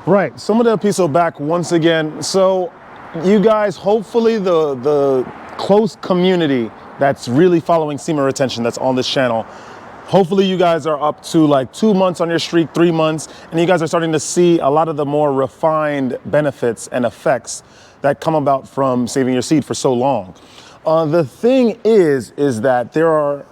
Right. Some of the episode back once again. So you guys, hopefully the close community that's really following semen retention that's on this channel, hopefully you guys are up to like 2 months on your streak, 3 months, and you guys are starting to see a lot of the more refined benefits and effects that come about from saving your seed for so long. The thing is that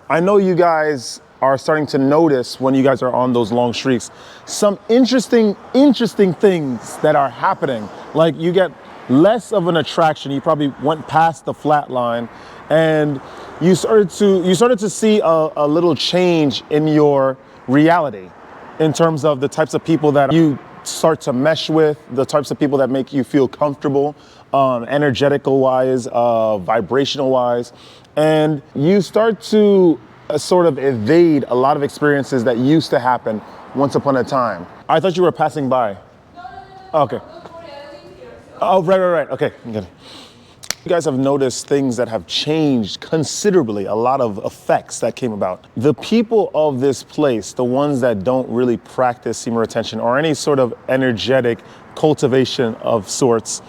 I know you guys are starting to notice when you guys are on those long streaks, some interesting things that are happening. Like you get less of an attraction. You probably went past the flat line and you started to see a little change in your reality in terms of the types of people that you start to mesh with, the types of people that make you feel comfortable, energetical wise, vibrational wise, and you start to sort of evade a lot of experiences that used to happen once upon a time. I thought you were passing by. No. Okay. Oh, right. Okay, good. You guys have noticed things that have changed considerably, a lot of effects that came about. The people of this place, the ones that don't really practice semen retention or any sort of energetic cultivation of sorts,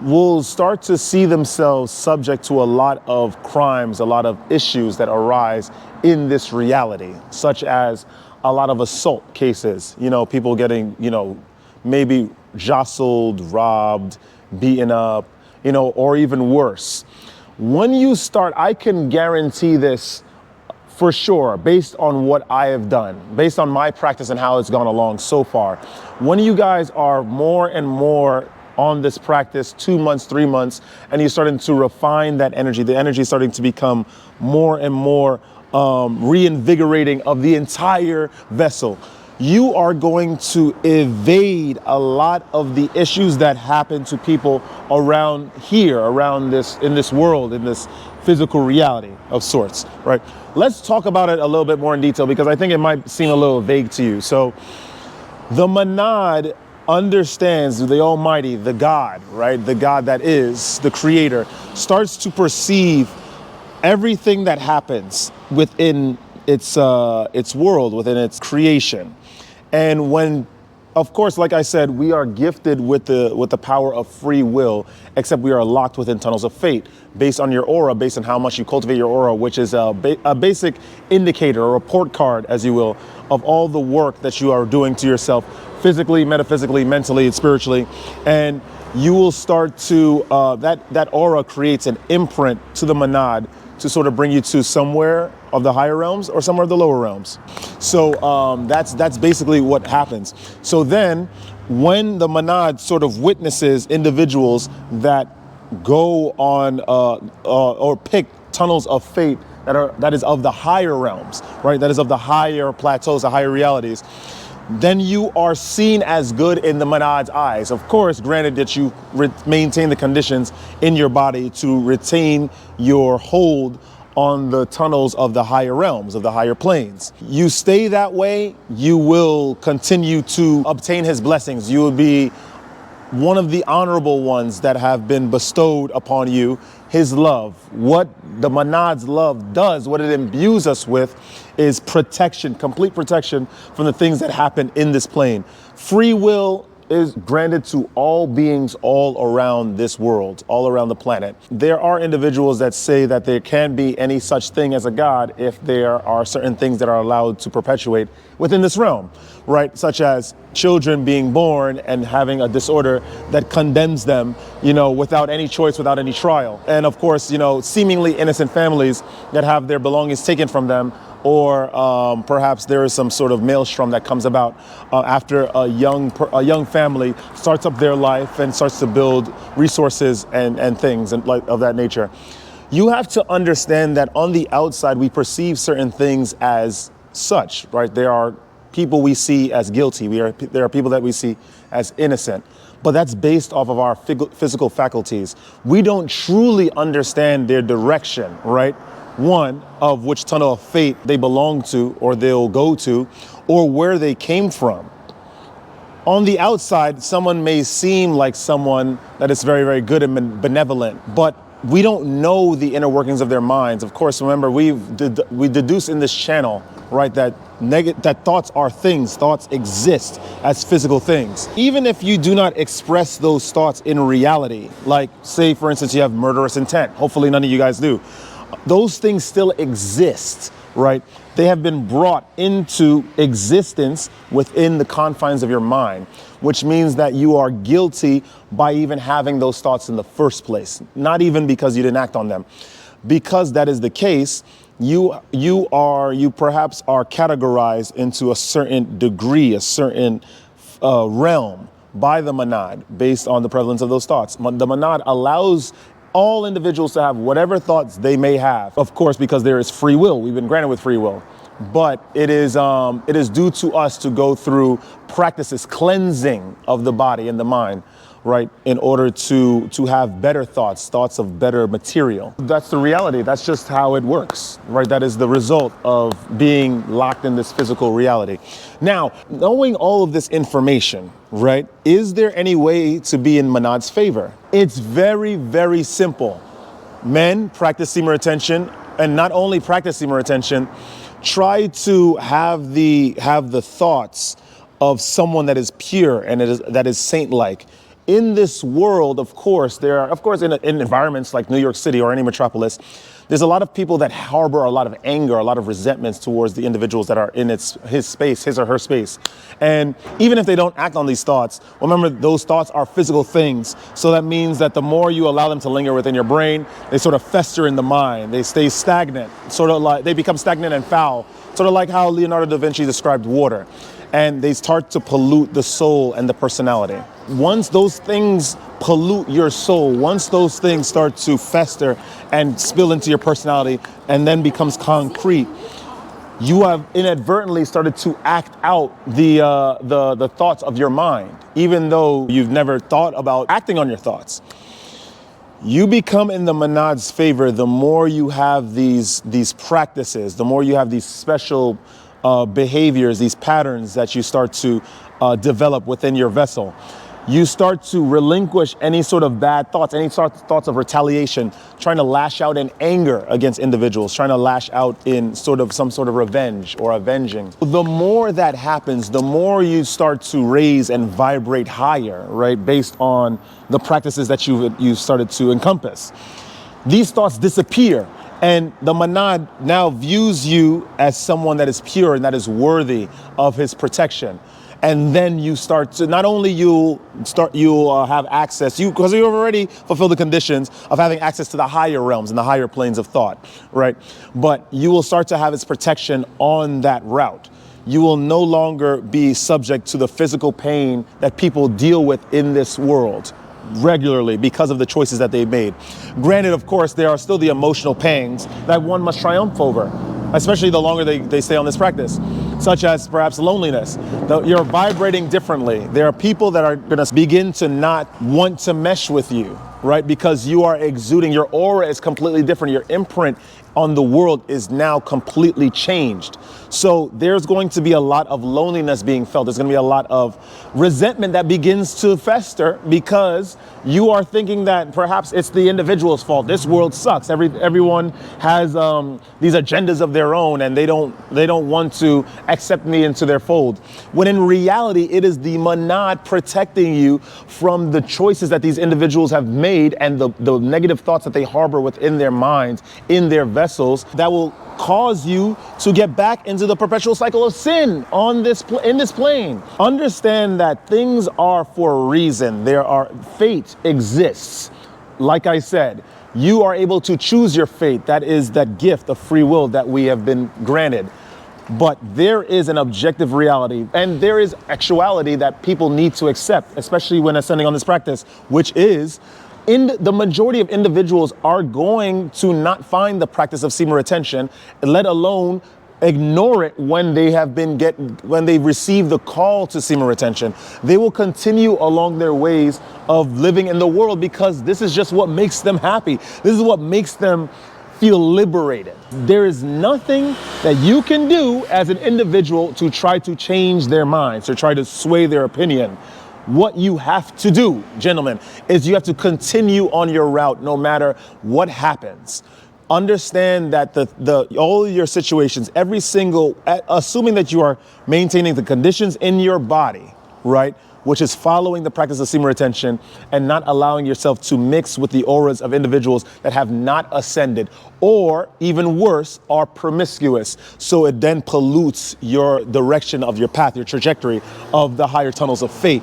will start to see themselves subject to a lot of crimes, a lot of issues that arise in this reality, such as a lot of assault cases, people getting, maybe jostled, robbed, beaten up, or even worse. When you start, I can guarantee this for sure, based on what I have done, based on my practice and how it's gone along so far. When you guys are more and more on this practice, 2 months, 3 months, and you're starting to refine that energy, the energy is starting to become more and more reinvigorating of the entire vessel. You are going to evade a lot of the issues that happen to people around here, in this world, in this physical reality of sorts, right? Let's talk about it a little bit more in detail because I think it might seem a little vague to you. So the monad understands the Almighty, the God, right? The God that is, the creator, starts to perceive everything that happens within its world, within its creation. And when, of course, like I said, we are gifted with the power of free will, except we are locked within tunnels of fate based on your aura, based on how much you cultivate your aura, which is a basic indicator, a report card, as you will, of all the work that you are doing to yourself, physically, metaphysically, mentally, and spiritually. And you will start to, that aura creates an imprint to the monad to sort of bring you to somewhere of the higher realms or somewhere of the lower realms. So that's basically what happens. So then when the monad sort of witnesses individuals that go on or pick tunnels of fate that is of the higher realms, right? That is of the higher plateaus, the higher realities, then you are seen as good in the monad's eyes. Of course, granted that you maintain the conditions in your body to retain your hold on the tunnels of the higher realms, of the higher planes. You stay that way, you will continue to obtain his blessings. You will be one of the honorable ones that have been bestowed upon you, his love. What the monad's love does, what it imbues us with, is protection, complete protection from the things that happen in this plane. Free will is granted to all beings all around this world, all around the planet. There are individuals that say that there can be any such thing as a God if there are certain things that are allowed to perpetuate within this realm, right? Such as children being born and having a disorder that condemns them, without any choice, without any trial. And of course, seemingly innocent families that have their belongings taken from them, or perhaps there is some sort of maelstrom that comes about after a young family starts up their life and starts to build resources and things and like of that nature. You have to understand that on the outside we perceive certain things as such, right? There are people we see as guilty. There are people that we see as innocent, but that's based off of our physical faculties. We don't truly understand their direction, right? One, of which tunnel of fate they belong to or they'll go to, or where they came from. On the outside, someone may seem like someone that is very, very good and benevolent, but we don't know the inner workings of their minds. Of course, remember, we deduce in this channel right? That thoughts are things, thoughts exist as physical things. Even if you do not express those thoughts in reality, like say for instance you have murderous intent, hopefully none of you guys do, those things still exist, right? They have been brought into existence within the confines of your mind, which means that you are guilty by even having those thoughts in the first place, not even because you didn't act on them. Because that is the case, you perhaps are categorized into a certain degree, a certain realm by the monad based on the prevalence of those thoughts. The monad allows all individuals to have whatever thoughts they may have, of course, because there is free will. We've been granted with free will, but it is due to us to go through practices, cleansing of the body and the mind, right, in order to have better thoughts of better material. That's the reality. That's just how it works, right? That is the result of being locked in this physical reality. Now, knowing all of this information, right, is there any way to be in Manad's favor? It's very, very simple. Men, practice semen retention, and not only practice semen retention, try to have the thoughts of someone that is pure and that is saint-like. In this world, of course, in environments like New York City or any metropolis, there's a lot of people that harbor a lot of anger, a lot of resentments towards the individuals that are in his or her space. And even if they don't act on these thoughts, remember those thoughts are physical things. So that means that the more you allow them to linger within your brain, they sort of fester in the mind. They stay stagnant, sort of like they become stagnant and foul, sort of like how Leonardo da Vinci described water. And they start to pollute the soul and the personality. Once those things pollute your soul, once those things start to fester and spill into your personality and then becomes concrete, you have inadvertently started to act out the thoughts of your mind, even though you've never thought about acting on your thoughts. You become in the Manad's favor the more you have these practices, the more you have these special behaviors, these patterns that you start to develop within your vessel. You start to relinquish any sort of bad thoughts, any thoughts of retaliation, trying to lash out in anger against individuals, trying to lash out in some sort of revenge or avenging. The more that happens, the more you start to raise and vibrate higher, right, based on the practices that you've started to encompass. These thoughts disappear. And the Manad now views you as someone that is pure and that is worthy of his protection. And then you start to, not only you'll have access, because you've already fulfilled the conditions of having access to the higher realms and the higher planes of thought, right? But you will start to have its protection on that route. You will no longer be subject to the physical pain that people deal with in this world regularly because of the choices that they've made. Granted, of course, there are still the emotional pangs that one must triumph over, especially the longer they stay on this practice, such as perhaps loneliness. You're vibrating differently. There are people that are going to begin to not want to mesh with you, right? Because you are exuding, your aura is completely different. Your imprint on the world is now completely changed. So there's going to be a lot of loneliness being felt. There's going to be a lot of resentment that begins to fester because you are thinking that perhaps it's the individual's fault. This world sucks. Everyone has these agendas of their own, and they don't want to accept me into their fold. When in reality, it is the Manad protecting you from the choices that these individuals have made and the negative thoughts that they harbor within their minds, in their vessels, that will cause you to get back into the perpetual cycle of sin in this plane. Understand that things are for a reason. Fate exists. Like I said, you are able to choose your fate. That is that gift of free will that we have been granted. But there is an objective reality, and there is actuality that people need to accept, especially when ascending on this practice, which is the majority of individuals are going to not find the practice of semen retention, let alone ignore it when they receive the call to semen retention. They will continue along their ways of living in the world because this is just what makes them happy. This is what makes them feel liberated. There is nothing that you can do as an individual to try to change their minds, to try to sway their opinion. What you have to do, gentlemen, is you have to continue on your route no matter what happens. Understand that all of your situations, every single, assuming that you are maintaining the conditions in your body, right, which is following the practice of semen retention and not allowing yourself to mix with the auras of individuals that have not ascended, or even worse, are promiscuous. So it then pollutes your direction of your path, your trajectory of the higher tunnels of fate.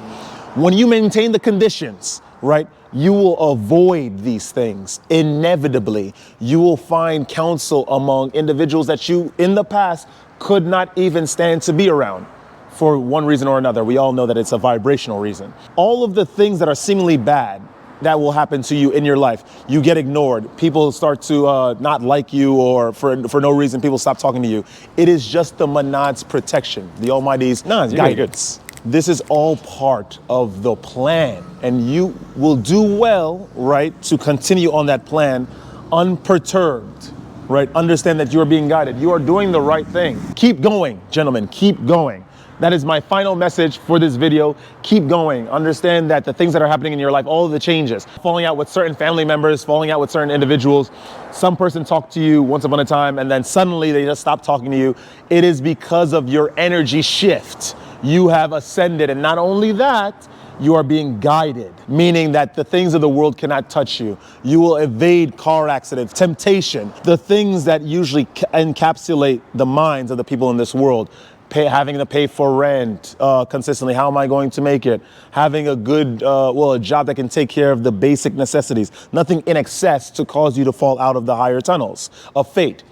When you maintain the conditions, right, you will avoid these things. Inevitably, you will find counsel among individuals that you, in the past, could not even stand to be around for one reason or another. We all know that it's a vibrational reason. All of the things that are seemingly bad that will happen to you in your life, you get ignored. People start to not like you, or for no reason, people stop talking to you. It is just the Manad's protection, the Almighty's guidance. This is all part of the plan, and you will do well, right, to continue on that plan unperturbed, right? Understand that you are being guided. You are doing the right thing. Keep going, gentlemen, keep going. That is my final message for this video. Keep going. Understand that the things that are happening in your life, all of the changes, falling out with certain family members, falling out with certain individuals, some person talked to you once upon a time and then suddenly they just stop talking to you. It is because of your energy shift. You have ascended, and not only that, you are being guided, meaning that the things of the world cannot touch you. You will evade car accidents, temptation, the things that usually encapsulate the minds of the people in this world. Having to pay for rent consistently. How am I going to make it? Having a good, a job that can take care of the basic necessities. Nothing in excess to cause you to fall out of the higher tunnels of fate.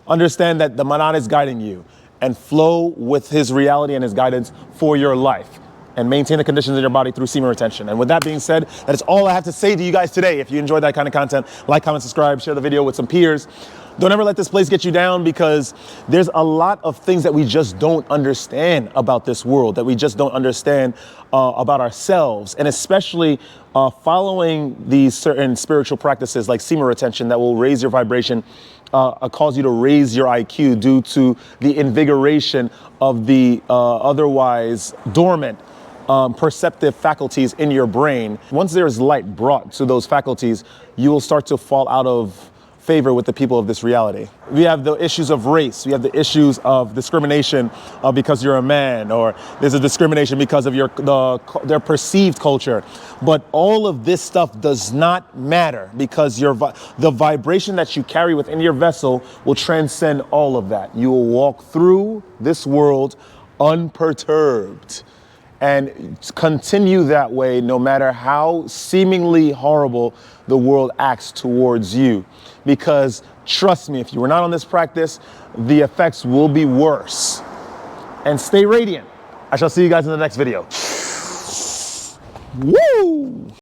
Understand that the Manad is guiding you, and flow with his reality and his guidance for your life, and maintain the conditions in your body through semen retention. And with that being said, that is all I have to say to you guys today. If you enjoyed that kind of content, like, comment, subscribe, share the video with some peers. Don't ever let this place get you down, because there's a lot of things that we just don't understand about this world, that we just don't understand about ourselves, and especially following these certain spiritual practices like semen retention that will raise your vibration, cause you to raise your IQ due to the invigoration of the otherwise dormant perceptive faculties in your brain. Once there is light brought to those faculties, you will start to fall out of favor with the people of this reality. We have the issues of race. We have the issues of discrimination because you're a man, or there's a discrimination because of their perceived culture. But all of this stuff does not matter, because the vibration that you carry within your vessel will transcend all of that. You will walk through this world unperturbed, and continue that way no matter how seemingly horrible the world acts towards you. Because trust me, if you were not on this practice, the effects will be worse. And stay radiant. I shall see you guys in the next video. Woo!